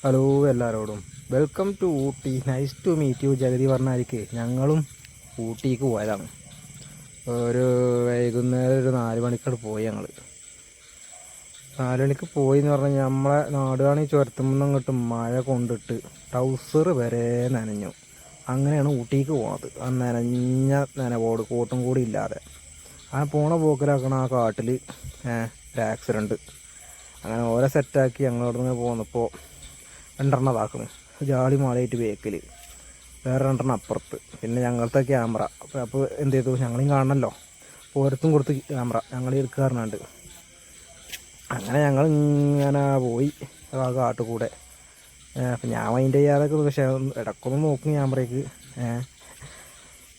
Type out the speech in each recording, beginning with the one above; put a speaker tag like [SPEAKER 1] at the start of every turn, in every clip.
[SPEAKER 1] Hello എല്ലാവരോടും welcome to Ooty. Nice to meet you. Jagathy പറഞ്ഞായിരിക്കേ ഞങ്ങളും ഊട്ടിക്ക് പോയതാണ്. ഒരു വൈകുന്നേരം ഒരു 4 മണിക്കോട് പോയി. 4 മണിക്ക് പോയി എന്ന് പറഞ്ഞാൽ നമ്മളെ നാടുകാണി ചുരത്തുമ്പോൾ അങ്ങോട്ട് മഴ കൊണ്ടിട്ട് ട്രൗസർ വരെ നനഞ്ഞു. അങ്ങനെയാണ് ഊട്ടിക്ക് പോകുന്നത്. ആ നനഞ്ഞ നനവോട് കോട്ടും കൂടി ഇല്ലാതെ ആ പോണ പോക്കിലാക്കണം ആ കാട്ടിൽ ഒരു ആക്സിഡൻറ്റ്. അങ്ങനെ ഓരോ സെറ്റാക്കി ഞങ്ങളവിടെ നിന്ന് പോന്നപ്പോൾ 2 ഇതാക്കണം. ജാളി മാലയിട്ട് ബേക്കിൽ, വേറെ 2 അപ്പുറത്ത്, പിന്നെ ഞങ്ങളത്തെ ക്യാമറ. അപ്പോൾ എന്ത് ചെയ്തു, ഞങ്ങളെയും കാണണമല്ലോ, ഓരോരുത്തും കൊടുത്ത് ക്യാമറ ഞങ്ങളെ എടുക്കാറുണ്ട്. അങ്ങനെ ഞങ്ങൾ ഇങ്ങനെ പോയി ആ കാട്ടിൽ കൂടെ. അപ്പം ഞാൻ മൈൻഡ് ചെയ്യാതൊക്കെ, പക്ഷേ ഇടയ്ക്കൊന്ന് നോക്കും ക്യാമറയ്ക്ക്.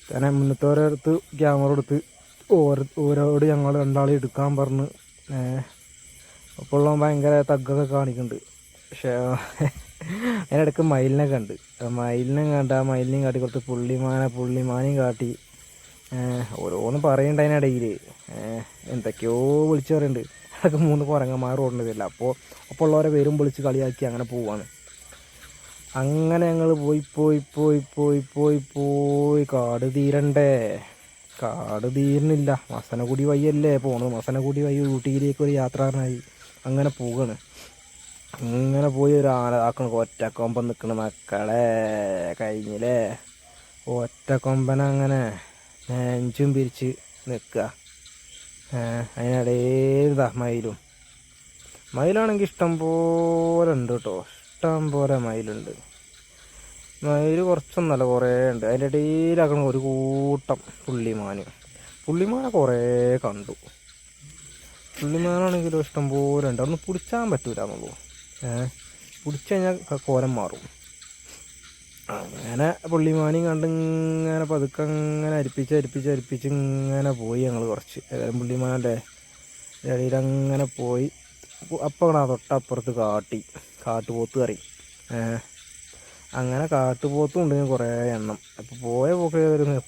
[SPEAKER 1] തന്നെ മുന്നത്തെ ഓരോരുത്ത് ക്യാമറ എടുത്ത് ഓരോട് ഞങ്ങൾ 2 എടുക്കാൻ പറഞ്ഞ്. അപ്പോൾ ഭയങ്കര തഗ്ഗൊക്കെ കാണിക്കുന്നുണ്ട്. പക്ഷേ അതിനിടയ്ക്ക് മയിലിനെ കണ്ട്. ആ മയിലിനെയും കാട്ടി കൊടുത്ത് പുള്ളിമാനെയും കാട്ടി ഓരോന്ന് പറയണ്ട. അതിനിടയിൽ എന്തൊക്കെയോ വിളിച്ച് പറയുന്നുണ്ട്. അതൊക്കെ 3 കുരങ്ങന്മാർ ഓടേണ്ടതില്ല. അപ്പോൾ ഉള്ളവരെ പേരും വിളിച്ച് കളിയാക്കി അങ്ങനെ പോവാണ്. അങ്ങനെ ഞങ്ങൾ പോയി കാട് തീരണ്ടേ. കാട് തീരുന്നില്ല. മസനഗുടി വഴിയല്ലേ പോണത്. മസനഗുടി വഴി ഊട്ടിയിലേക്ക് ഒരു യാത്രക്കാരനായി അങ്ങനെ പോവുകയാണ്. അങ്ങനെ പോയി ഒരു ആക്കണം. ഒറ്റക്കൊമ്പൻ നിൽക്കണ മക്കളെ കഴിഞ്ഞില്ലേ. ഒറ്റക്കൊമ്പനങ്ങനെ നെഞ്ചും പിരിച്ച് നിൽക്കുക. അതിനിടയിലാ മയിലാണെങ്കിൽ ഇഷ്ടം പോലെ ഉണ്ട് കേട്ടോ. ഇഷ്ടം പോലെ മയിലുണ്ട്. മയിൽ കുറച്ചൊന്നല്ല, കുറേ ഉണ്ട്. അതിൻ്റെ ഇടയിലാക്കണം ഒരു കൂട്ടം പുള്ളിമാനെ കുറേ കണ്ടു. പുള്ളിമാനാണെങ്കിലും ഇഷ്ടം പോലെ ഉണ്ട്. അതൊന്നും പിടിച്ചാൻ പറ്റൂല എന്നുള്ളൂ. പിടിച്ചു കഴിഞ്ഞാൽ കോലം മാറും. അങ്ങനെ പുള്ളിമാനെയും കണ്ട് ഇങ്ങനെ പതുക്കെ അങ്ങനെ അരിപ്പിച്ച് ഇങ്ങനെ പോയി ഞങ്ങൾ കുറച്ച്. ഏതായാലും പുള്ളിമാനല്ലേ ഇടയിൽ അങ്ങനെ പോയി. അപ്പോൾ തൊട്ടപ്പുറത്ത് കാട്ടുപോത്ത് കറി. അങ്ങനെ കാട്ടുപോത്തും ഉണ്ടെങ്കിൽ കുറേ എണ്ണം. അപ്പോൾ പോയ പോക്ക്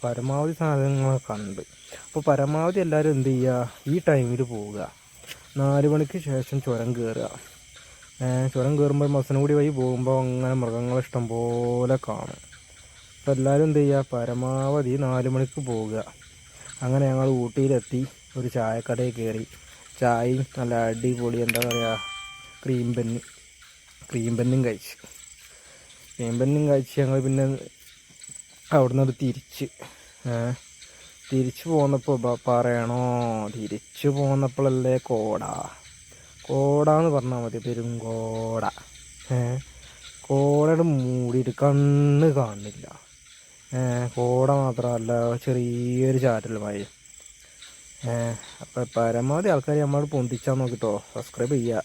[SPEAKER 1] പരമാവധി സാധനങ്ങളെ കണ്ട്. അപ്പോൾ പരമാവധി എല്ലാവരും എന്ത് ചെയ്യുക, ഈ ടൈമിൽ പോവുക. 4 മണിക്ക് ശേഷം ചുരം കയറുക. ചുരം കയറുമ്പോൾ മസനഗുടി വഴി പോകുമ്പോൾ അങ്ങനെ മൃഗങ്ങളെ ഇഷ്ടം പോലെ കാണും. അപ്പോൾ എല്ലാവരും എന്ത് ചെയ്യുക, പരമാവധി 4 മണിക്ക് പോവുക. അങ്ങനെ ഞങ്ങൾ ഊട്ടിയിലെത്തി. ഒരു ചായക്കടയിൽ കയറി. ചായയും നല്ല അടിപൊളി എന്താ പറയുക ക്രീം ബന്നും കഴിച്ച് ഞങ്ങൾ പിന്നെ അവിടെ നിന്ന് തിരിച്ച് പോന്നപ്പോൾ പറയണോ, തിരിച്ചു പോന്നപ്പോഴല്ലേ കോടാന്ന് പറഞ്ഞാൽ മതി. പെരുങ്കോട. കോടയുടെ മൂടിയിട്ട് കണ്ണ് കാണുന്നില്ല. കോട മാത്രമല്ല, ചെറിയൊരു ചാറ്റൽ മഴ. അപ്പോൾ പരമാവധി ആൾക്കാർ നമ്മളോട് പൊന്തിച്ചാൽ നോക്കിട്ടോ. സബ്സ്ക്രൈബ് ചെയ്യുക.